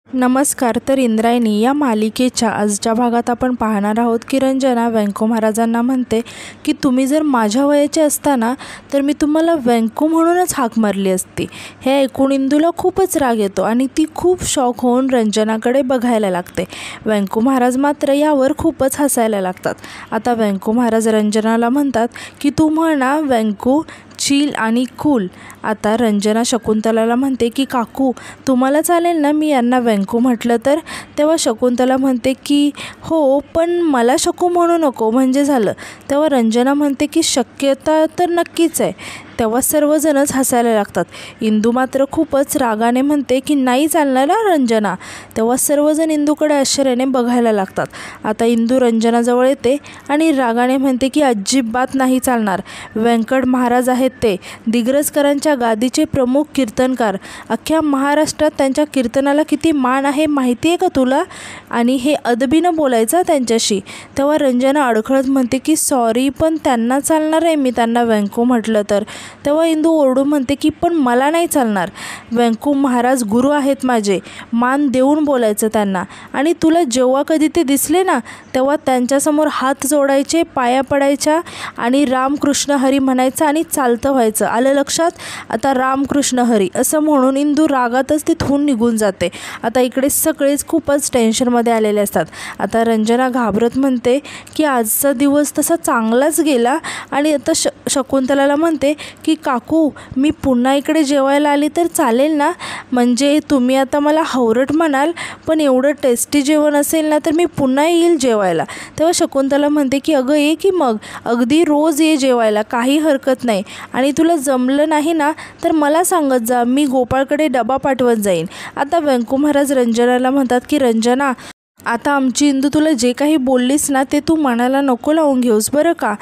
नमस्कार. तर इंद्रायणी या मालिकेच्या आजच्या भागात आपण पाहणार आहोत की रंजना व्यंको महाराजांना म्हणते की तुम्ही जर माझ्या वयाचे असताना तर मी तुम्हाला व्यंको म्हणूनच हाक मारली असती. हे ऐकून इंदूला खूपच राग येतो आणि ती खूप शॉक होऊन रंजनाकडे बघायला लागते. व्यंको महाराज मात्र यावर खूपच हसायला लागतात. आता व्यंको महाराज रंजनाला म्हणतात की तू म्हणा व्यंको, चिल आणि कूल. आता रंजना शकुंतलाला म्हणते की काकू तुम्हाला चालेल ना मी यांना व्यंको म्हटलं तर. तेव्हा शकुंतला म्हणते की हो, पण मला शकू म्हणू नको म्हणजे झालं. तेव्हा रंजना म्हणते की शक्यता तर नक्कीच आहे. तेव्हा सर्वजणच हसायला लागतात. इंदू मात्र खूपच रागाने म्हणते की नाही चालणार ना रंजना. तेव्हा सर्वजण इंदूकडे आश्चर्याने बघायला लागतात. आता इंदू रंजनाजवळ येते आणि रागाने म्हणते की अजिबात नाही चालणार. व्यंकट महाराज आहेत ते दिग्रजकरांच्या गादीचे प्रमुख कीर्तनकार. अख्ख्या महाराष्ट्रात त्यांच्या कीर्तनाला किती मान आहे माहिती आहे का तुला? आणि हे अदबीनं बोलायचं त्यांच्याशी. तेव्हा रंजना अडखळत म्हणते की सॉरी, पण त्यांना चालणार आहे मी त्यांना व्यंको म्हटलं तर. तेव्हा इंदू ओरडून म्हणते की पण मला नाही चालणार. व्यंको महाराज गुरु आहेत माझे, मान देऊन बोलायचं त्यांना. आणि तुला जेव्हा कधी ते दिसले ना तेव्हा त्यांच्यासमोर हात जोडायचे, पाया पडायच्या आणि रामकृष्ण हरी म्हणायचं आणि चालतं व्हायचं. आलं लक्षात? आता रामकृष्ण हरी असं म्हणून इंदू रागातच तिथून निघून जाते. आता इकडे सगळेच खूपच टेन्शनमध्ये आलेले असतात. आता रंजना घाबरत म्हणते की आजचा दिवस तसा चांगलाच गेला. आणि आता शकुंतलाला म्हणते की काकू मी पुन्हा इकडे जेवायला आली तर चालेल ना? म्हणजे तुम्ही आता मला हवरट म्हणाल पण एवढं टेस्टी जेवण असेल ना तर मी पुन्हा येईल जेवायला. तेव्हा शकुंतला म्हणते की अगं ये की मग, अगदी रोज ये जेवायला, काही हरकत नाही. आणि तुला जमलं नाही ना तर मला सांगत जा, मी गोपाळकडे डबा पाठवत जाईन. आता व्यंको महाराज रंजनाला म्हणतात की रंजना आता आमची इंदू तुला जे काही बोललीस ना ते तू मनाला नको लावून घेऊस बरं का.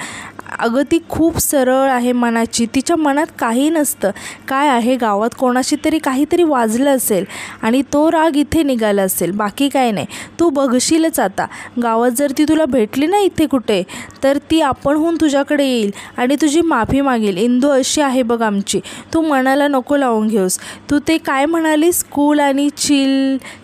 अगं ती खूप सरळ आहे मनाची, तिच्या मनात काही नसतं. काय आहे गावात कोणाशी तरी काहीतरी वाजलं असेल आणि तो राग इथे निघाला असेल, बाकी काय नाही. तू बघशीलच आता गावात जर ती तुला भेटली ना इथे कुठे तर ती आपणहून तुझ्याकडे येईल आणि तुझी माफी मागेल. इंदू अशी आहे बघ आमची, तू मनाला नको लावून घेऊस. तू ते काय म्हणालीस कूल आणि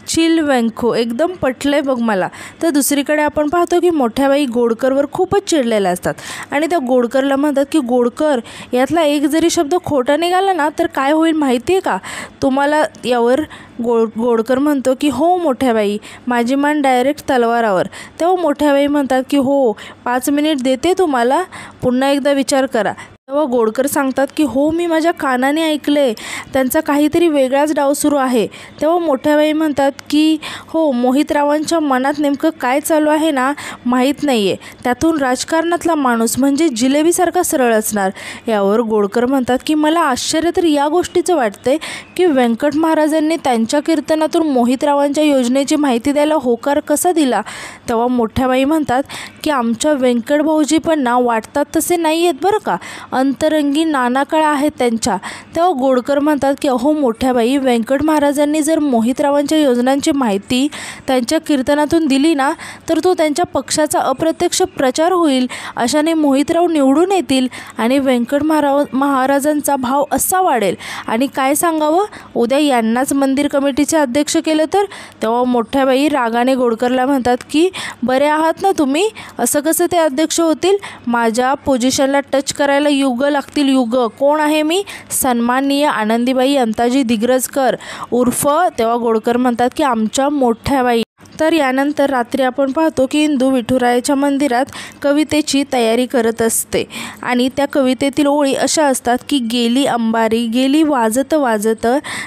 चिल व्यंको, एकदम पटलंय बघ मला. तर दुसरीकडे आपण पाहतो की मोठ्या बाई गोडकरवर खूपच चिडलेल्या असतात आणि त्या गोडकरला म्हणतात की गोडकर यातला एक जरी शब्द खोटा निघाला ना तर काय होईल माहिती आहे का तुम्हाला? यावर गोडकर म्हणतो की हो मोठ्याबाई, माझी मान डायरेक्ट तलवारावर. तेव्हा मोठ्याबाई म्हणतात की हो 5 मिनिट देते तुम्हाला, पुन्हा एकदा विचार करा. तेव्हा गोडकर सांगतात की हो मी माझ्या कानाने ऐकले, त्यांचा काहीतरी वेगळाच डाव सुरू आहे. तेव्हा मोठ्याबाई म्हणतात की हो मोहितरावांच्या मनात नेमकं काय चालू आहे ना माहीत नाही आहे, त्यातून राजकारणातला माणूस म्हणजे जिलेबीसारखा सरळ असणार. यावर गोडकर म्हणतात की मला आश्चर्य तर या गोष्टीचं वाटते की व्यंकट महाराजांनी त्यांच्या कीर्तनातून मोहितरावांच्या योजनेची माहिती द्यायला होकार कसा दिला. तेव्हा मोठ्याबाई म्हणतात की आमच्या व्यंकट भाऊजी पण ना वाटतात तसे नाही आहेत बरं का, अंतरंगी नानाकळा आहेत त्यांच्या. तेव्हा गोडकर म्हणतात की अहो मोठ्याबाई, व्यंकट महाराजांनी जर मोहितरावांच्या योजनांची माहिती त्यांच्या कीर्तनातून दिली ना तर तो त्यांच्या पक्षाचा अप्रत्यक्ष प्रचार होईल. अशाने मोहितराव निवडून येतील आणि व्यंकट महाराजांचा भाव असा वाढेल. आणि काय सांगावं, उद्या यांनाच मंदिर कमिटीचे अध्यक्ष केलं तर. तेव्हा मोठ्याबाई रागाने गोडकरला म्हणतात की बरे आहात ना तुम्ही, असं कसं ते अध्यक्ष होतील? माझ्या पोझिशनला टच करायला युग लागतील युग. कोण आहे मी? सन्माननीय आनंदीबाई अंताजी दिग्रजकर उर्फ. तेव्हा गोडकर म्हणतात की आमच्या मोठ्याबाई. तर यानंतर रात्री आपण पाहतो की इंदू विठुरायाच्या मंदिरात कवितेची तयारी करत असते आणि त्या कवितेतील ओळी अशा असतात की गेली अंबारी गेली वाजत वाजत,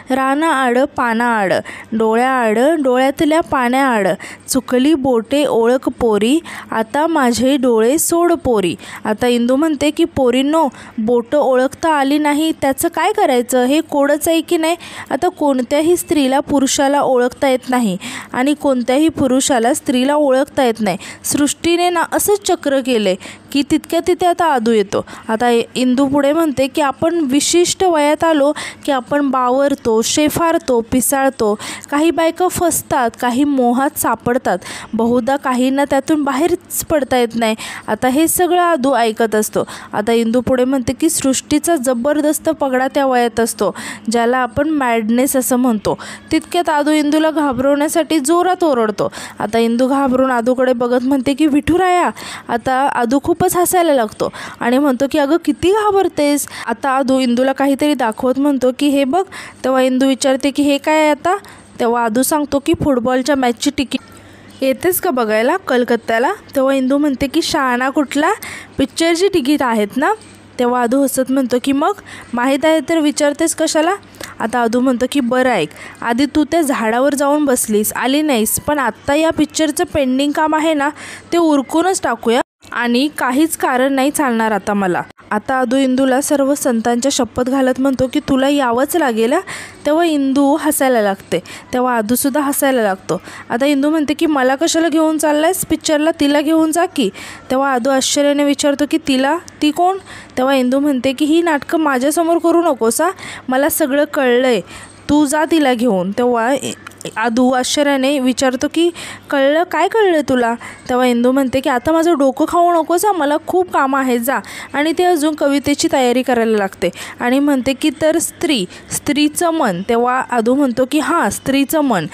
राना आड पाना आड, डोळ्या आड डोळ्यातल्या पाण्या आड, चुकली बोटे ओळख पोरी, आता माझे डोळे सोड पोरी. आता इंदू म्हणते की पोरींनो, बोटं ओळखता आली नाही त्याचं काय करायचं, हे कोडच आहे की नाही. आता कोणत्याही स्त्रीला पुरुषाला ओळखता येत नाही आणि कोणत्याही कोणत्याही पुरुषाला स्त्रीला ओळखता येत नाही. सृष्टीने ना असंच चक्र केले की तितक्या तिथे आता आदू येतो. आता इंदू पुढे म्हणते की आपण विशिष्ट वयात आलो की आपण बावरतो, शेफारतो, पिसाळतो. काही बायका फसतात, काही मोहात सापडतात, बहुधा काहींना त्यातून बाहेरच पडता येत नाही. आता हे सगळं आदू ऐकत असतो. आता इंदू पुढे म्हणते की सृष्टीचा जबरदस्त पगडा त्या वयात असतो, ज्याला आपण मॅडनेस असं म्हणतो. तितक्यात आदू इंदूला घाबरवण्यासाठी जोरात ओरडतो. आता इंदू घाबरून आदूकडे बघत म्हणते की विठुराया. आता आदू खूपच हसायला लागतो आणि म्हणतो की अगं किती घाबरतेस. आता आदू इंदूला काहीतरी दाखवत म्हणतो की हे बघ. तेव्हा इंदू विचारते की हे काय आहे आता. तेव्हा आदू सांगतो की फुटबॉलच्या मॅचची तिकीट येतेस का बघायला कलकत्त्याला. तेव्हा इंदू म्हणते की शहाणा कुठला, पिक्चरची तिकीट आहेत ना. तेव्हा आदू हसत म्हणतो की मग माहीत आहे तर विचारतेस कशाला. आता आदू म्हणतो की बरं ऐक, आधी तू त्या झाडावर जाऊन बसलीस, आली नाहीस, पण आत्ता या पिक्चरचं पेंडिंग काम आहे ना, ते उरकूनच टाकूया आणि काहीच कारण नाही चालणार आता मला. आता आदू इंदूला सर्व संतांच्या शपथ घालत म्हणतो की तुला यावंच लागेल. तेव्हा इंदू हसायला लागते. तेव्हा आदूसुद्धा हसायला लागतो. आता इंदू म्हणते की मला कशाला घेऊन चाललायस पिक्चरला, तिला घेऊन जा की. तेव्हा आदू आश्चर्याने विचारतो की तिला, ती कोण. तेव्हा इंदू म्हणते की ही नाटकं माझ्यासमोर करू नकोस, मला सगळं कळलंय, तू जा तिला घेऊन. तेव्हा आदू आश्चर्याने विचारतो की कळलं, काय कळलं तुला. तेव्हा इंदू म्हणते की आता माझं डोकं खाऊ नकोस, मला खूप कामं आहे, जा. आणि ते अजून कवितेची तयारी करायला लागते आणि म्हणते की तर स्त्रीचं मन. तेव्हा आदू म्हणतो की हां, स्त्रीचं मन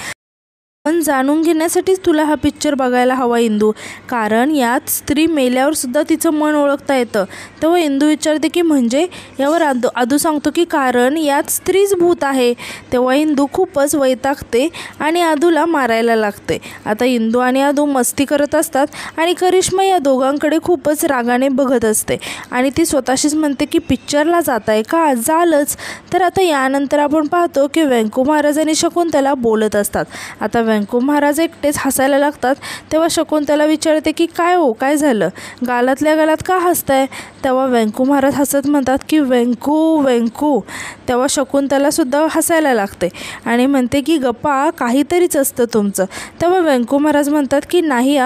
जाणून घेण्यासाठीच तुला हा पिक्चर बघायला हवा इंदू, कारण यात स्त्री मेल्यावर सुद्धा तिचं मन ओळखता येतं. तेव्हा इंदू विचारते की म्हणजे. यावर आदू सांगतो की कारण यात स्त्रीच भूत आहे. तेव्हा इंदू खूपच वैतागते आणि आदूला मारायला लागते. आता इंदू आणि आदू मस्ती करत असतात आणि करिश्मा या दोघांकडे खूपच रागाने बघत असते आणि ती स्वतःशीच म्हणते की पिक्चरला जात आहे का, झालंच. तर आता यानंतर आपण पाहतो की व्यंको महाराज आणि शकुंतला बोलत असतात. आता व्यंको महाराज एकटेच हसायला लागतात. तेव्हा शकुंतला विचारते की काय हो, काय झालं, गालातल्या गालात का हसताय. तेव्हा व्यंको महाराज हसत म्हणतात की व्यंकू. तेव्हा शकुंतलासुद्धा हसायला लागते आणि म्हणते की गप्पा, काहीतरीच असतं तुमचं. तेव्हा व्यंको महाराज म्हणतात की नाही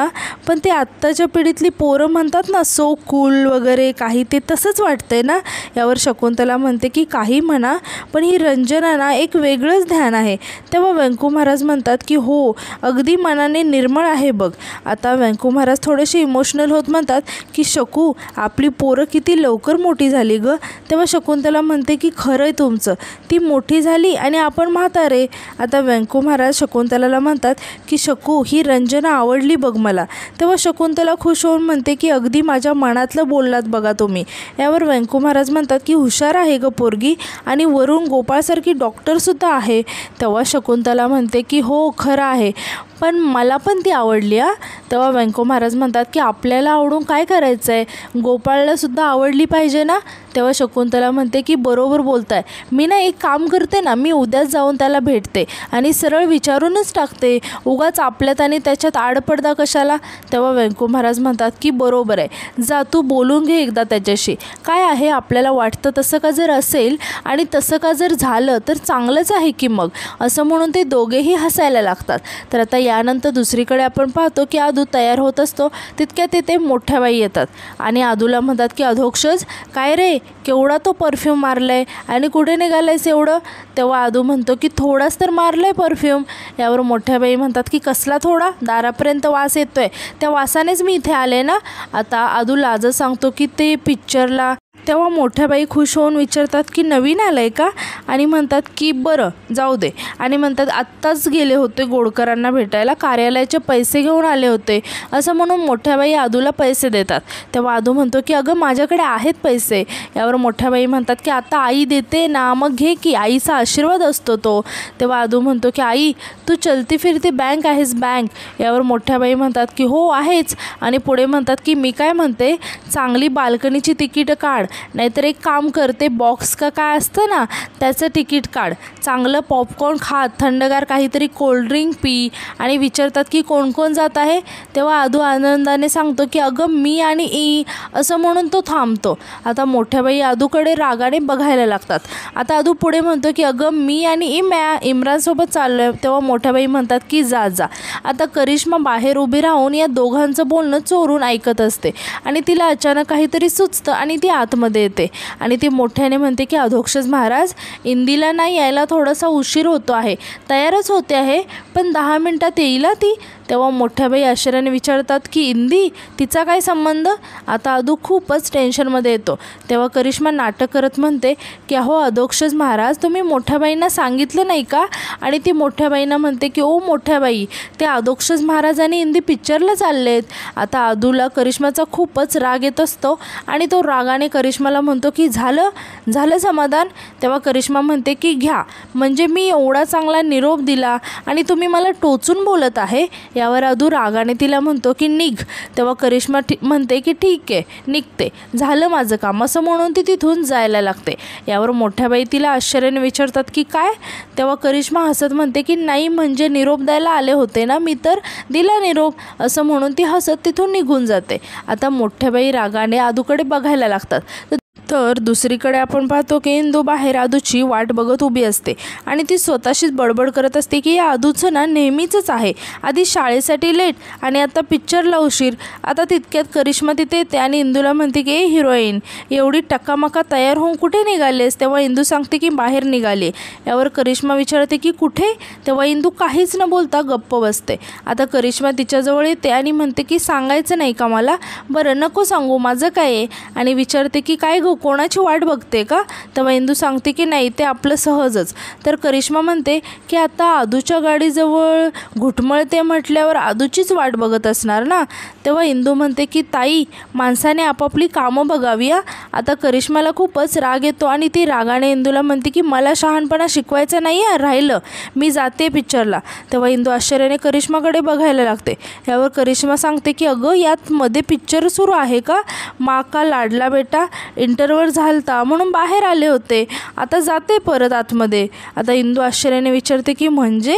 पण ते आत्ताच्या पिढीतली पोरं म्हणतात ना सो कूल वगैरे काही, ते तसंच वाटतंय ना. यावर शकुंतला म्हणते की काही म्हणा, पण ही रंजना ना एक वेगळंच ध्यान आहे. तेव्हा व्यंको महाराज म्हणतात की हो, अगदी मनाने निर्मळ आहे बघ. आता व्यंको महाराज थोडेसे इमोशनल होत म्हणतात की शकू, आपली पोरं किती लवकर मोठी झाली ग. तेव्हा शकुंतला म्हणते की खरं आहे तुमचं, ती मोठी झाली आणि आपण म्हातारे. आता व्यंको महाराज शकुंतलाला म्हणतात की शकू, ही रंजना आवडली बघ मला. तेव्हा शकुंतला खुश होऊन म्हणते की अगदी माझ्या मनातलं बोललात बघा तुम्ही. यावर व्यंको महाराज म्हणतात की हुशार आहे ग पोरगी आणि वरून गोपाळसारखी डॉक्टरसुद्धा आहे. तेव्हा शकुंतला म्हणते की हो खरं आहे, पण मला पण ती आवडली. तेव्हा व्यंको महाराज म्हणतात की आपल्याला आवडून काय करायचं आहे, गोपाळलासुद्धा आवडली पाहिजे ना. तेव्हा शकुंतला म्हणते की बरोबर बोलताय, मी ना एक काम करते ना, मी उद्याच जाऊन त्याला भेटते आणि सरळ विचारूनच टाकते, उगाच आपल्यात आणि त्याच्यात आडपडदा कशाला. तेव्हा व्यंको महाराज म्हणतात की बरोबर आहे, जा तू बोलून घे एकदा त्याच्याशी, काय आहे आपल्याला वाटतं तसं का जर असेल आणि तसं का जर झालं तर चांगलंच आहे की मग, असं म्हणून ते दोघेही हसायला लागतात. तर आता यानंतर दुसरीकडे आपण पाहतो की आदू तयार होत असतो. तितक्या तिथे मोठ्या बाई येतात आणि आदूला म्हणतात की अधोक्षज, काय रे, केवढा तो परफ्यूम मारलाय आणि कुठे निघालायस एवढं. तेव्हा आदू म्हणतो की थोडाच तर मारलाय परफ्यूम. यावर मोठ्या बाई म्हणतात की कसला थोडा, दारापर्यंत वास येतोय, त्या वासानेच मी इथे आले ना. आता आदू लाजत सांगतो की ते पिक्चरला. तेव्हा मोठ्या बाई खुश होऊन विचारतात की नवीन आलंय का, आणि म्हणतात की बरं जाऊ दे, आणि म्हणतात आत्ताच गेले होते गोडकरांना भेटायला, कार्यालयाचे पैसे घेऊन आले होते, असं म्हणून मोठ्या बाई आदूला पैसे देतात. तेव्हा आदू म्हणतो की अगं माझ्याकडे आहेत पैसे. यावर मोठ्या बाई म्हणतात की आता आई देते ना, मग घे की, आईचा आशीर्वाद असतो तो. तेव्हा आदू म्हणतो की आई तू चलती फिरती बँक आहेस, बँक. यावर मोठ्या बाई म्हणतात की हो आहेच, आणि पुढे म्हणतात की मी काय म्हणते, चांगली बाल्कनीची तिकीटं काढ नाहीतर एक काम कर, ते बॉक्स का काय असतं ना त्याचं तिकीट काढ, चांगलं पॉपकॉर्न खा, थंडगार काहीतरी कोल्ड्रिंक पी. आणि विचारतात की कोण कोण जात आहे. तेव्हा आदू आनंदाने सांगतो की अगं मी आणि ई, असं म्हणून तो थांबतो. आता मोठ्या बाई आदूकडे रागाने बघायला लागतात. आता आदू पुढे म्हणतो की अगं मी आणि इम्रानसोबत चाललो आहे. तेव्हा मोठ्या बाई म्हणतात की जा जा. आता करिश्मा बाहेर उभी राहून या दोघांचं बोलणं चोरून ऐकत असते आणि तिला अचानक काहीतरी सुचतं आणि ती आतमध्ये येते आणि ती मोठ्याने म्हणते की अधोक्षज महाराज, इंदीला नाही यायला थोडासा उशीर होतो आहे, तयारच होते आहे, पण 10 मिनिटात येईल ती. तेव्हा मोठ्याबाई आश्चर्याने विचारतात की इंदी, तिचा काय संबंध. आता आदू खूपच टेन्शनमध्ये येतो. तेव्हा करिश्मा नाटक करत म्हणते की अहो अधोक्षज महाराज, तुम्ही मोठ्याबाईंना सांगितलं नाही का. आणि ती मोठ्याबाईंना म्हणते की ओ मोठ्याबाई, ते अधोक्षज महाराज आणि इंदी पिक्चरला चाललेत. आता आदूला करिश्माचा खूपच राग येत असतो आणि तो रागाने करिश्माला म्हणतो की झालं समाधान. तेव्हा करिश्मा म्हणते की घ्या, म्हणजे मी एवढा चांगला निरोप दिला आणि तुम्ही मला टोचून बोलत आहे. यावर आदू रागाने तिला म्हणतो की निघ. तेव्हा करिश्मा म्हणते की ठीक आहे, निघते, झालं माझं काम, असं म्हणून ती तिथून जायला लागते. यावर मोठ्याबाई तिला आश्चर्याने विचारतात की काय. तेव्हा करिश्मा हसत म्हणते की नाही, म्हणजे निरोप द्यायला आले होते ना, मी तर दिला निरोप, असं म्हणून ती हसत तिथून निघून जाते. आता मोठ्याबाई रागाने आदूकडे बघायला लागतात. तर दुसरीकडे आपण पाहतो की इंदू बाहेर आदूची वाट बघत उभी असते आणि ती स्वतःशीच बडबड करत असते की या आदूचं ना नेहमीचंच आहे, आधी शाळेसाठी लेट आणि आता पिक्चरला उशीर. आता तितक्यात करिश्मा तिथे येते आणि इंदूला म्हणते की ए हिरोईन, एवढी टकामका तयार होऊन कुठे निघालेस. तेव्हा इंदू सांगते की बाहेर निघाले. यावर करिश्मा विचारते की कुठे. तेव्हा इंदू काहीच न बोलता गप्प बसते. आता करिश्मा तिच्याजवळ येते आणि म्हणते की सांगायचं नाही का मला. बरं नको सांगू, माझं काय आहे. आणि विचारते की काय गो, कोणाची वाट बघते का. तेव्हा इंदू सांगते की नाही, ते आपलं सहजच. तर करिश्मा म्हणते की आता आदूच्या गाडीजवळ घुटमळते म्हटल्यावर आदूचीच वाट बघत असणार ना. तेव्हा इंदू म्हणते की ताई, माणसाने आपापली कामं बघावी. आता करिश्माला खूपच राग येतो आणि ती रागाने इंदूला म्हणते की मला शहाणपणा शिकवायचं नाही आहे, राहिलं, मी जाते पिक्चरला. तेव्हा इंदू आश्चर्याने करिश्माकडे बघायला लागते. यावर करिश्मा सांगते की अगं यात मध्ये पिक्चर सुरू आहे का. माँ का लाडला बेटा इंटरव्हल झालता म्हणून बाहेर आले होते, आता जाते परत आतमध्ये. आता इंदू आश्चर्याने विचारते की म्हणजे.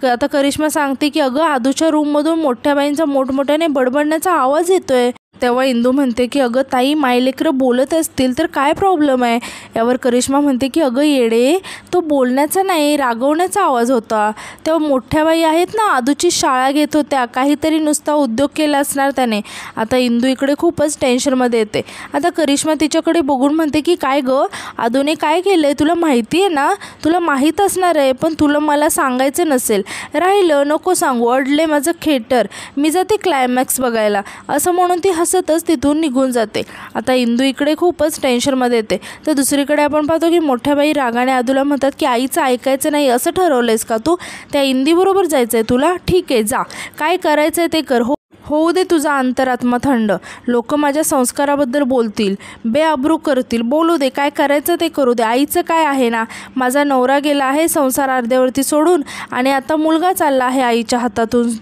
आता करिश्मा सांगते की अगं आदूच्या रूममधून मोठ्या बाईंचा मोठमोठ्याने बडबडण्याचा आवाज येतोय. तेव्हा इंदू म्हणते की अगं ताई, मायलेकरं बोलत असतील तर काय प्रॉब्लेम आहे. यावर करिश्मा म्हणते की अगं येडे, तो बोलण्याचा नाही, रागवण्याचा आवाज होता. तेव्हा मोठ्या बाई आहेत ना, आदूची शाळा घेत होत्या, काहीतरी नुसता उद्योग केला असणार त्याने. आता इंदू इकडे खूपच टेन्शनमध्ये येते. आता करिश्मा तिच्याकडे बघून म्हणते की काय गं, आदूने काय केलं आहे तुला माहिती आहे ना. तुला माहीत असणार आहे, पण तुला मला सांगायचं नसेल, राहिलं, नको सांगू, अडले माझं खेटर, मी जाते क्लायमॅक्स बघायला, असं म्हणून ती हसतच तिथून निघून जाते. आता इंदू इकडे खूपच टेन्शनमध्ये येते. तर दुसरीकडे आपण पाहतो की मोठ्या बाई रागाने आदूला म्हणतात की आईचं ऐकायचं नाही, असं ठरवलंयस का तू. त्या इंदीबरोबर जायचं आहे तुला, ठीक आहे जा, काय करायचं आहे ते कर, होऊ दे तुझा अंतरात्मा थंड. लोक माझ्या संस्काराबद्दल बोलतील, बेअब्रू करतील, बोलू दे, काय करायचं ते करू दे. आईचं काय आहे ना, माझा नवरा गेला आहे संसार अर्ध्यावरती सोडून आणि आता मुलगा चालला आहे आईच्या हातातून.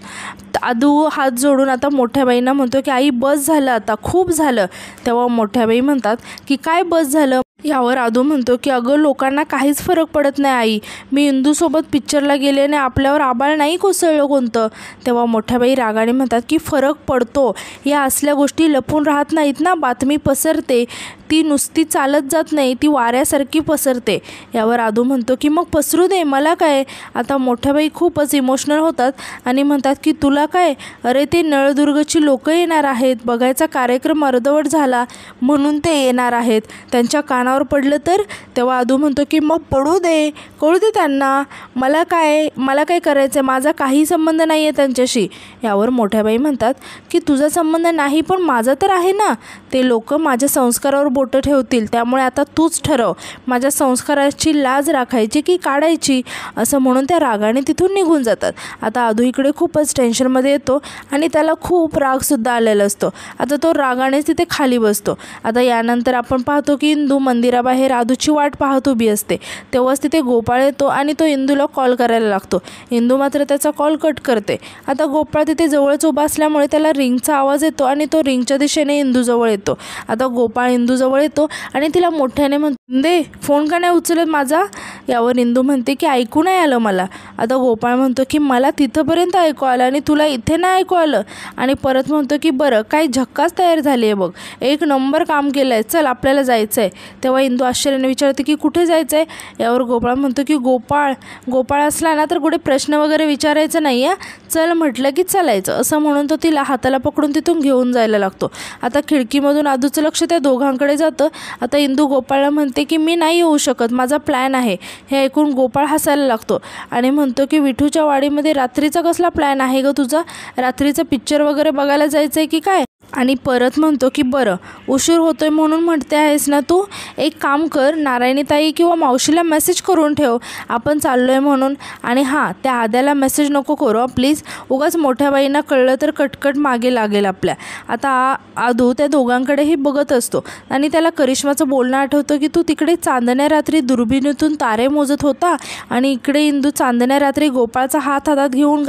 आदू हात जोडून आता मोठ्या बाईंना म्हणतो की आई बस झालं, आता खूप झालं. तेव्हा मोठ्या बाई म्हणतात की काय बस झालं. यावर आदू म्हणतो की अगं लोकांना काहीच फरक पडत नाही आई, मी इंदूसोबत पिक्चरला गेले आणि आपल्यावर आबाळ नाही कोसळलं कोणतं. तेव्हा मोठ्याबाई रागाने म्हणतात की फरक पडतो, या असल्या गोष्टी लपून राहत नाहीत ना, बातमी पसरते, ती नुसती चालत जात नाही, ती वाऱ्यासारखी पसरते. यावर आदू म्हणतो की मग पसरू दे, मला काय. आता मोठ्याबाई खूपच इमोशनल होतात आणि म्हणतात की तुला काय, अरे ते नळदुर्गची लोकं येणार आहेत, बघायचा कार्यक्रम अर्धवट झाला म्हणून ते येणार आहेत, त्यांच्या कानावर पडलं तर. तेव्हा आदू म्हणतो की मग पडू दे, कळू दे त्यांना, मला काय करायचं, माझा काही संबंध नाही आहे त्यांच्याशी. यावर मोठ्याबाई म्हणतात की तुझा संबंध नाही पण माझा तर आहे ना, ते लोक माझ्या संस्कारावर बोटं ठेवतील, त्यामुळे आता तूच ठरव, माझ्या संस्काराची लाज राखायची की काढायची, असं म्हणून त्या रागाने तिथून निघून जातात. आता आदू इकडे खूपच टेन्शनमध्ये येतो आणि त्याला खूप रागसुद्धा आलेला असतो. आता तो रागानेच तिथे खाली बसतो. आता यानंतर आपण पाहतो की इंदू मंदिराबाहेर आदूची वाट पाहत उभी असते. तेव्हाच तिथे गोपाळ येतो आणि तो इंदूला कॉल करायला लागतो. इंदू मात्र त्याचा कॉल कट करते. आता गोपाळ तिथे जवळच उभा असल्यामुळे त्याला रिंगचा आवाज येतो आणि तो रिंगच्या दिशेने इंदूजवळ येतो. आता गोपाळ इंदूजवळ जवळ येतो आणि तिला मोठ्याने म्हणतो, दे फोन का नाही उचलत माझा. यावर इंदू म्हणते की ऐकू नाही आलं मला. आता गोपाळ म्हणतो की मला तिथंपर्यंत ऐकू आलं आणि तुला इथे नाही ऐकू आलं. आणि परत म्हणतो की बरं काही झक्काच तयार झाली आहे बघ, एक नंबर काम केलं आहे, चल आपल्याला जायचं आहे. तेव्हा इंदू आश्चर्याने विचारते की कुठे जायचं आहे. यावर गोपाळ म्हणतो की गोपाळ असला ना तर कुठे प्रश्न वगैरे विचारायचं नाही आहे, चल म्हटलं की चालायचं. असं म्हणून तो तिला हाताला पकडून तिथून घेऊन जायला लागतो. आता खिडकीमधून आदूचं लक्ष त्या दोघांकडे जातं. आता इंदू गोपाळला म्हणते की मी नाही येऊ शकत, माझा प्लॅन आहे. हे ऐकून गोपाळ हसायला लागतो आणि म्हणतो की विठूच्या वाडीमध्ये रात्रीचा कसला प्लॅन आहे ग तुझा, रात्रीचं पिक्चर वगैरे बघायला जायचं आहे की काय. आणि परत म्हणतो की बरं उशीर होतोय म्हणून म्हणते आहेस ना तू, एक काम कर, नारायणीताई किंवा मावशीला मेसेज करून ठेव आपण चाललो आहे म्हणून. आणि हां, त्या आद्याला मेसेज नको करू प्लीज, उगाच मोठ्या बाईंना कळलं तर कटकट मागे लागेल आपल्या. आता आदू त्या दोघांकडेही बघत असतो आणि त्याला करिश्माचं बोलणं आठवतं की तू तिकडे चांदण्या रात्री दुर्बिणीतून तारे मोजत होता आणि इकडे इंदू चांदण्या रात्री गोपाळचा हात हातात घेऊन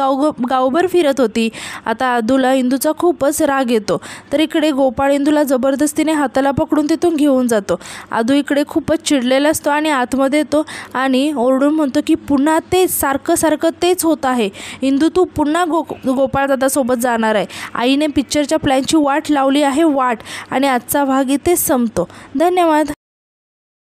गावभर फिरत होती. आता आदूला इंदूचा खूपच राग येतो. तर इकडे गोपाळ इंदूला जबरदस्तीने हाताला पकडून तिथून घेऊन जातो. आदू इकडे खूपच चिडलेला असतो आणि आतमध्ये येतो आणि ओरडून म्हणतो की पुन्हा तेच सारखं तेच होत आहे. इंदू तू पुन्हा गोपाळ दादासोबत जाणार आहे. आईने पिक्चरच्या प्लॅनची वाट लावली आहे आणि आजचा भाग इथेच संपतो. धन्यवाद.